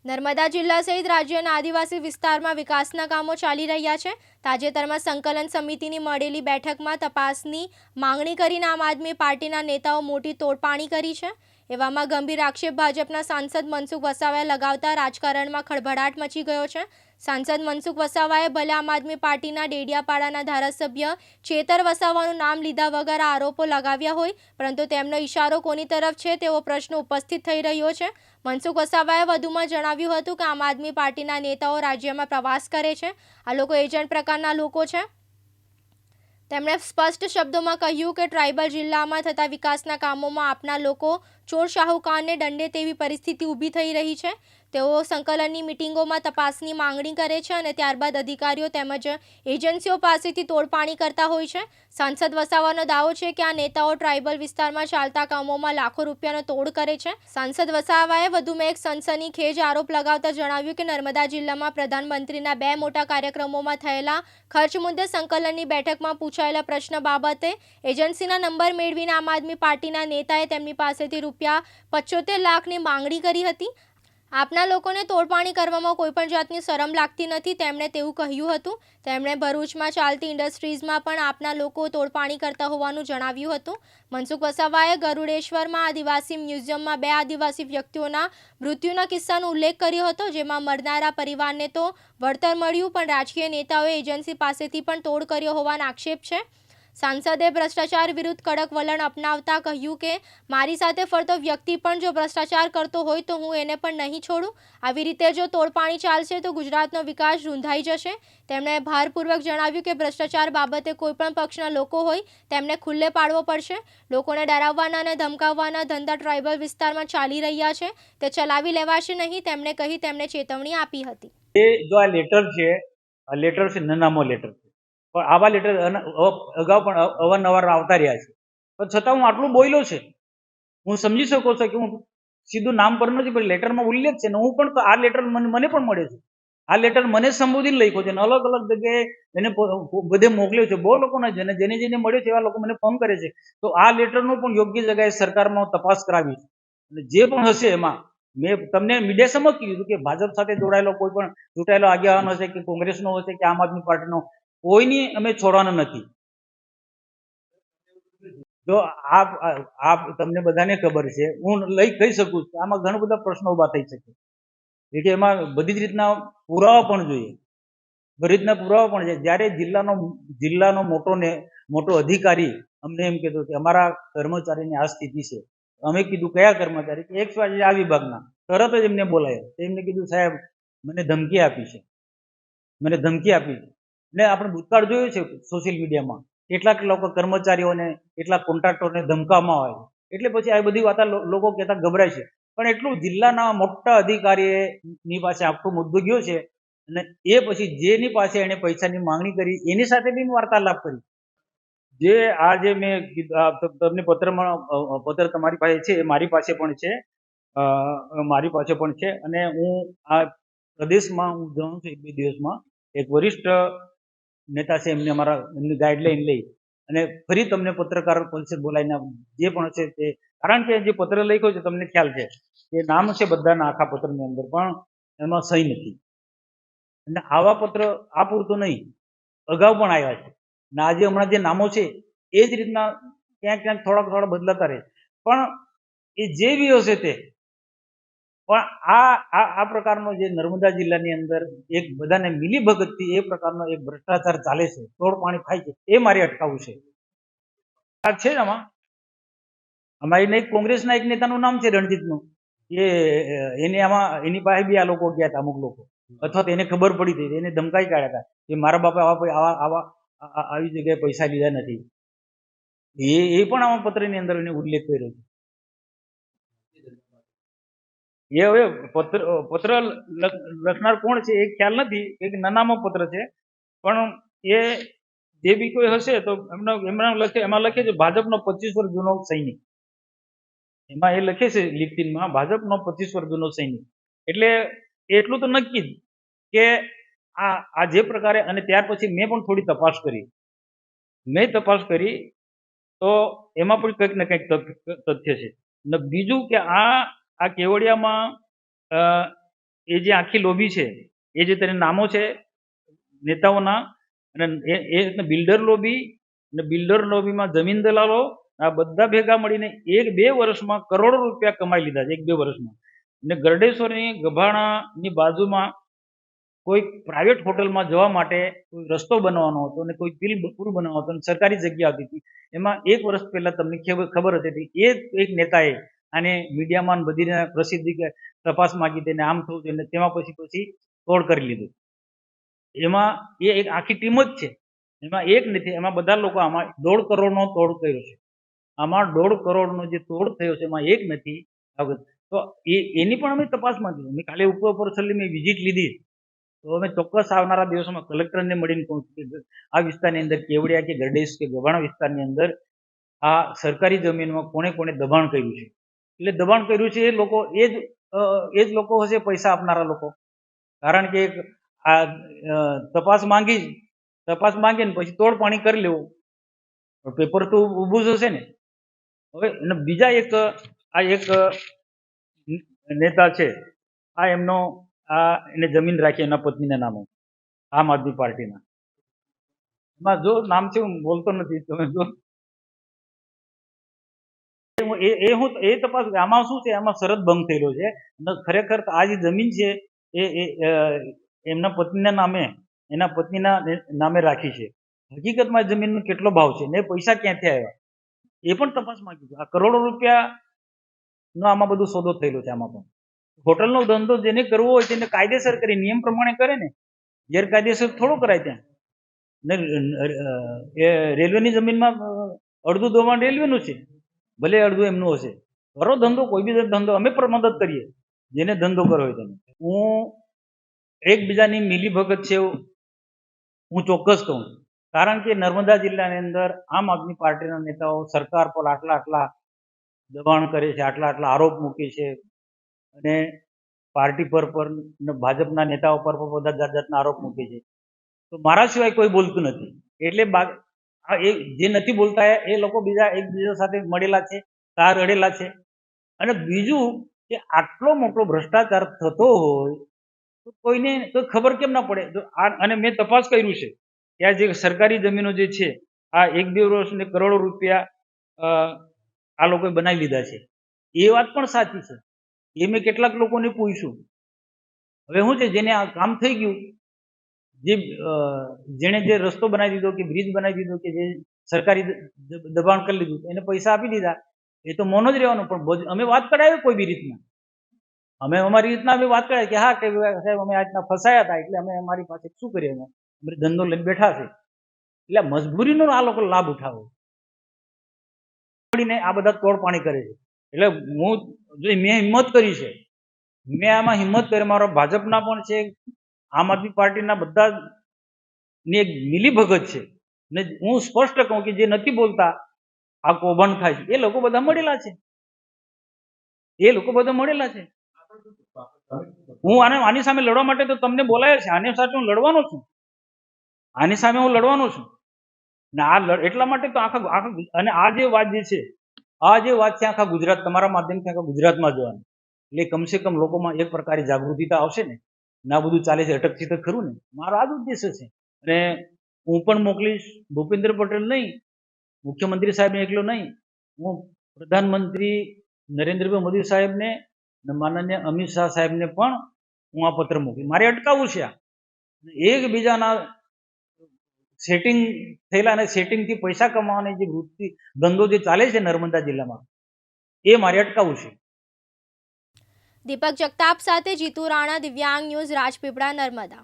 નર્મદા જિલ્લા સહિત રાજ્યના આદિવાસી વિસ્તારમાં વિકાસના કામો ચાલી રહ્યા છે। તાજેતરમાં સંકલન સમિતિની મળેલી બેઠકમાં તપાસની માંગણી કરીને આમ આદમી પાર્ટીના નેતાઓ મોટી તોડપાણી કરી છે। એવામાં ગંભીર આક્ષેપ ભાજપના સાંસદ મનસુખ વસાવાએ લગાવતા રાજકારણમાં ખળભળાટ મચી ગયો છે। સાંસદ મનસુખ વસાવાએ ભલે આમ આદમી પાર્ટીના ડેડિયાપાડાના ધારાસભ્ય ચેતર વસાવાનું નામ લીધા વગર આરોપો લગાવ્યા હોય, પરંતુ તેમનો ઇશારો કોની તરફ છે તેવો પ્રશ્ન ઉપસ્થિત થઈ રહ્યો છે। મનસુખ વસાવાએ વધુમાં જણાવ્યું હતું કે આમ આદમી પાર્ટીના નેતાઓ રાજ્યમાં પ્રવાસ કરે છે। આ લોકો એજન્ટ પ્રકારના લોકો છે। તેમણે સ્પષ્ટ શબ્દોમાં કહ્યું કે ટ્રાઇબલ જિલ્લામાં થતા વિકાસના કામોમાં આપના લોકો ચોર શાહુકારને દંડે તેવી પરિસ્થિતિ ઊભી થઈ રહી છે। તેઓ સંકલનની મિટિંગોમાં તપાસની માંગણી કરે છે અને ત્યારબાદ અધિકારીઓ તેમજ એજન્સીઓ પાસેથી તોડપાણી કરતા હોય છે। સાંસદ વસાવાનો દાવો છે કે આ નેતાઓ ટ્રાઇબલ વિસ્તારમાં ચાલતા કામોમાં લાખો રૂપિયાનો તોડ કરે છે। સાંસદ વસાવાએ વધુમાં એક સનસનીખેજ આરોપ લગાવતા જણાવ્યું કે નર્મદા જિલ્લામાં પ્રધાનમંત્રીના 2 મોટા કાર્યક્રમોમાં થયેલા ખર્ચ મુદ્દે સંકલનની બેઠકમાં પૂછાયેલા પ્રશ્ન બાબતે એજન્સીના નંબર મેળવીને આમ આદમી પાર્ટીના નેતાએ તેમની પાસેથી ₹75 લાખની માંગણી કરી હતી। આપના લોકોને તોડપાણી કરવામાં કોઈ પણ જાતની શરમ લાગતી નથી, તેમણે તેવું કહ્યું હતું। તેમણે ભરૂચમાં ચાલતી ઇન્ડસ્ટ્રીઝમાં પણ આપના લોકો તોડપાણી કરતા હોવાનું જણાવ્યું હતું। મનસુખ વસાવાએ ગરુડેશ્વરમાં આદિવાસી મ્યુઝિયમમાં 2 આદિવાસી વ્યક્તિઓના મૃત્યુના કિસ્સાનો ઉલ્લેખ કર્યો હતો, જેમાં મરનારા પરિવારને તો વળતર મળ્યું, પણ રાજકીય નેતાઓએ એજન્સી પાસેથી પણ તોડ કર્યો હોવાનો આક્ષેપ છે। સાંસદે ભ્રષ્ટાચાર વિરુદ્ધ કડક વલણ અપનાવતા કહ્યું કે મારી સાથે ફરતો વ્યક્તિ પણ જો ભ્રષ્ટાચાર કરતો હોય તો હું એને પણ નહીં છોડું। આવી રીતે જો તોડપાણી ચાલશે તો ગુજરાતનો વિકાસ રૂંધાઈ જશે। તેમણે ભારપૂર્વક જણાવ્યું કે ભ્રષ્ટાચાર બાબતે કોઈપણ પક્ષના લોકો હોય તેમને ખુલ્લે પાડવો પડશે। લોકોને ડરાવવાના અને ધમકાવવાના ધંધા ટ્રાઇબલ વિસ્તારમાં ચાલી રહ્યા છે, તે ચલાવી લેવાશે નહીં, તેમણે કહી તેમણે ચેતવણી આપી હતી। જો આ લેટર છે નનામો લેટર છે, પણ આવા લેટર અગાઉ પણ અવારનવાર આવતા રહ્યા છે, પણ છતાં હું આટલું બોલ્યો છે। હું સમજી શકું છું કે હું સીધું નામ પર નથી, પણ લેટરમાં ઉલ્લેખ છે ને હું પણ આ લેટર મને પણ મળે છે। આ લેટર મને સંબોધીને લખ્યો છે અને અલગ અલગ જગ્યાએ એને બધે મોકલ્યો છે। બહુ લોકોને જેને મળ્યો છે એવા લોકો મને ફોન કરે છે। તો આ લેટરનો પણ યોગ્ય જગ્યાએ સરકારમાં તપાસ કરાવી છે અને જે પણ હશે એમાં મેં તમને મીડિયા સમક્ષ કીધું કે ભાજપ સાથે જોડાયેલો કોઈ પણ ચૂંટાયેલો આગેવાન હશે કે કોંગ્રેસનો હશે કે આમ આદમી પાર્ટીનો, કોઈની અમે છોડવાના નથી। જો આ તમને બધાને ખબર છે, હું કહી શકું છું આમાં ઘણા બધા પ્રશ્નો ઉભા થઈ શકે કે એમાં બધી જ રીતના પુરાવા પણ જોઈએ, બધી રીતના પુરાવા પણ છે। જ્યારે જિલ્લાનો મોટો અધિકારી અમને એમ કીધું કે અમારા કર્મચારીની આ સ્થિતિ છે, અમે કીધું કયા કર્મચારી, કે XYZ આ વિભાગના, તરત જ એમને બોલાયા। એમને કીધું સાહેબ મને ધમકી આપી છે ને આપણે ભૂતકાળ જોયું છે સોશિયલ મીડિયામાં કેટલાક લોકો કર્મચારીઓને કેટલાક કોન્ટ્રાક્ટરોને ધમકાવવામાં આવે છે, એટલે પછી આ બધી વાત લોકો કહેતા ગભરાય છે। પણ એટલું જિલ્લાના મોટા અધિકારીની પાસે આખો મુદ્દો ગયો છે અને એ પછી જેની પાસે એને પૈસાની માંગણી કરી એની સાથે બી વાર્તાલાપ કરી। જે મેં તમને પત્ર તમારી પાસે છે, મારી પાસે પણ છે અને હું આ પ્રદેશમાં હું જાણું છું 1-2 દિવસમાં એક વરિષ્ઠ નેતા છે, એમની ગાઈડલાઈન લઈ અને ફરી તમને પત્રકાર પરિષદ બોલાવીને જે પણ છે તે, કારણ કે જે પત્ર લખ્યો છે તમને ખ્યાલ છે કે નામ છે બધાના આખા પત્રની અંદર, પણ એમાં સહી નથી। અને આવા પત્ર આ પૂરતું નહીં, અગાઉ પણ આવ્યા છે અને આજે હમણાં જે નામો છે એ જ રીતના ક્યાંક થોડા બદલાતા રહે, પણ એ જે બી હશે તે પણ આ પ્રકારનો જે નર્મદા જિલ્લાની અંદર એક બધાને મિલીભગતથી એ પ્રકારનો એક ભ્રષ્ટાચાર ચાલે છે, તોડપાણી થાય છે, એ મારે અટકાવવું છે। આ છે જ આમાં અમારી એક કોંગ્રેસના એક નેતાનું નામ છે રણજીતનું, એની પાસે બી આ લોકો ગયા હતા, અમુક લોકો, અથવા તો એને ખબર પડી હતી, એને ધમકાઈ કાઢ્યા હતા કે મારા બાપા આવી જગ્યાએ પૈસા લીધા નથી। એ પણ આમાં પત્રની અંદર એને ઉલ્લેખ કર્યો છે। એ હવે પત્ર લખનાર કોણ છે એ ખ્યાલ નથી, એક નનામો પત્ર છે, પણ એ જે બી કોઈ હશે તો એમાં લખે છે ભાજપનો 25 વર્ષ જૂનો સૈનિક, એમાં એ લખે છે લિખિતમાં ભાજપનો 25 વર્ષ જૂનો સૈનિક। એટલે એટલું તો નક્કી જ કે આ જે પ્રકારે, અને ત્યાર પછી મેં પણ થોડી તપાસ કરી તો એમાં પણ કંઈક ને કંઈક તથ્ય છે। અને બીજું કે આ કેવડિયામાં એ જે આખી લોબી છે, એ જે તેને નામો છે નેતાઓના, અને એ બિલ્ડર લોબી, અને બિલ્ડર લોબીમાં જમીન દલાલો, આ બધા ભેગા મળીને 1-2 વર્ષમાં કરોડો રૂપિયા કમાઈ લીધા છે, 1-2 વર્ષમાં. અને ગરડેશ્વરની ગભાણાની બાજુમાં કોઈ પ્રાઇવેટ હોટલમાં જવા માટે કોઈ રસ્તો બનાવવાનો હતો અને કોઈ પુલ બનાવવાનો હતો અને સરકારી જગ્યા હતી હતી. એમાં 1 વર્ષ પહેલા તમને ખબર હતી, એ એક નેતાએ આને મીડિયામાં બધીને પ્રસિદ્ધિ કે તપાસ માંગી તેને આમ થયું છે, અને તેમાં પછી તોડ કરી લીધું. એમાં એ એક આખી ટીમ જ છે, એમાં એક નથી, એમાં બધા લોકો, આમાં 1.5 કરોડનો તોડ કર્યો છે. આમાં 1.5 કરોડનો જે તોડ થયો છે એમાં એક નથી. તો એની પણ અમે તપાસ માંગી. મેં કાલે ઉપર છેલ્લી મેં વિઝિટ લીધી, તો અમે ચોક્કસ આવનારા દિવસોમાં કલેક્ટરને મળીને કહું છું કે આ વિસ્તારની અંદર કેવડિયા કે ગરડેશ કે ગભાણા વિસ્તારની અંદર આ સરકારી જમીનમાં કોણે કોણે દબાણ કર્યું છે. એટલે દબાણ કર્યું છે એ જ લોકો હશે પૈસા આપનારા લોકો. કારણ કે આ તપાસ માંગીને પછી તોડ પાણી કરી લેવું, પેપર તો ઊભું જ હશે ને. હવે બીજા એક નેતા છે, એને જમીન રાખી એના પત્નીના નામે, આમ આદમી પાર્ટીના. એમાં જો નામ છે, હું બોલતો નથી, તમે જો એ તપાસ. આમાં શું છે, આમાં શરત ભંગ થયેલો છે. ખરેખર આ જે જમીન છે એ એમના પત્નીના નામે, એના પત્નીના નામે રાખી છે. હકીકતમાં જમીનનો કેટલો ભાવ છે ને પૈસા ક્યાંથી આવ્યા એ પણ તપાસ માંગી છે. આ કરોડો રૂપિયાનો આમાં બધું સોદો થયેલો છે. આમાં પણ હોટલનો ધંધો જેને કરવો હોય તેને કાયદેસર કરી નિયમ પ્રમાણે કરે ને, ગેરકાયદેસર થોડો કરાય ત્યાં. ને રેલવેની જમીનમાં અડધું દબાણ રેલવેનું છે, ભલે અડધું એમનું હશે. કરો ધંધો, કોઈ બી ધંધો, અમે પણ મદદ કરીએ જેને ધંધો કરવો હોય તેને. હું એકબીજાની મિલીભગત છે હું ચોક્કસ કહું, કારણ કે નર્મદા જિલ્લાની અંદર આમ આદમી પાર્ટીના નેતાઓ સરકાર પર આટલા દબાણ કરે છે, આટલા આરોપ મૂકે છે, અને પાર્ટી પર ભાજપના નેતાઓ પર બધા જાતના આરોપ મૂકે છે. તો મારા સિવાય કોઈ બોલતું નથી. એટલે જે નથી બોલતા એ લોકો એકબીજા સાથે મળેલા છે, તાર અડેલા છે. અને બીજું કે આટલો મોટો ભ્રષ્ટાચાર થતો હોય તો કોઈને કોઈ ખબર કેમ ના પડે. અને મેં તપાસ કર્યું છે કે આ જે સરકારી જમીનો જે છે, આ 1-2 વર્ષને કરોડો રૂપિયા આ લોકોએ બનાવી લીધા છે. એ વાત પણ સાચી છે. એ મેં કેટલાક લોકોને પૂછ્યું. હવે શું છે, જેને આ કામ થઈ ગયું, જેણે જે રસ્તો બનાવી દીધો કે બ્રિજ બનાવી દીધો કે જે સરકારી દબાણ કરી લીધું, એને પૈસા આપી દીધા, એ તો મૌન જ રહેવાનું. પણ અમે વાત કરાવી કોઈ બી રીતના, અમે અમારી રીતના અમે વાત કરાવી કે હા કે સાહેબ અમે આ રીતના ફસાયા હતા, એટલે અમે અમારી પાસે શું કરીએ, અમે ધંધો લઈને બેઠા છે. એટલે મજબૂરીનો આ લોકો લાભ ઉઠાવે, આ બધા તોડ પાણી કરે છે. એટલે મેં હિંમત કરી છે, મેં આમાં હિંમત કરી, મારો ભાજપના પણ છે, આમ આદમી પાર્ટીના બધા ની એક મિલીભગત છે. ને હું સ્પષ્ટ કહું કે જે નથી બોલતા, આ કૌભાંડ થાય છે, એ લોકો બધા મળેલા છે. હું આની સામે લડવા માટે તો તમને બોલાયો છે. આની સાથે હું લડવાનો છું, આની સામે હું લડવાનો છું. ને એટલા માટે તો આખા અને આ જે વાત છે આખા ગુજરાત, તમારા માધ્યમથી આખા ગુજરાતમાં જવાનું, એટલે કમસે કમ લોકોમાં એક પ્રકારની જાગૃતિ તો આવશે ને. ના બધું ચાલે છે અટકથી તો ખરું ને. મારો આ જ ઉદ્દેશ્ય છે. અને હું પણ મોકલીશ, ભૂપેન્દ્ર પટેલ નહીં, મુખ્યમંત્રી સાહેબને એકલો નહીં, હું પ્રધાનમંત્રી નરેન્દ્રભાઈ મોદી સાહેબને, માનનીય અમિત શાહ સાહેબને પણ હું આ પત્ર મોકલી. મારે અટકાવવું છે. એકબીજાના સેટિંગ થયેલા અને સેટિંગથી પૈસા કમાવાની જે વૃત્તિ ધંધો જે ચાલે છે નર્મદા જિલ્લામાં, એ મારે અટકાવવું છે. દીપક જગતાપ સાથે જીતુ રાણા, દિવ્યાંગ ન્યૂઝ, રાજપીપળા, નર્મદા.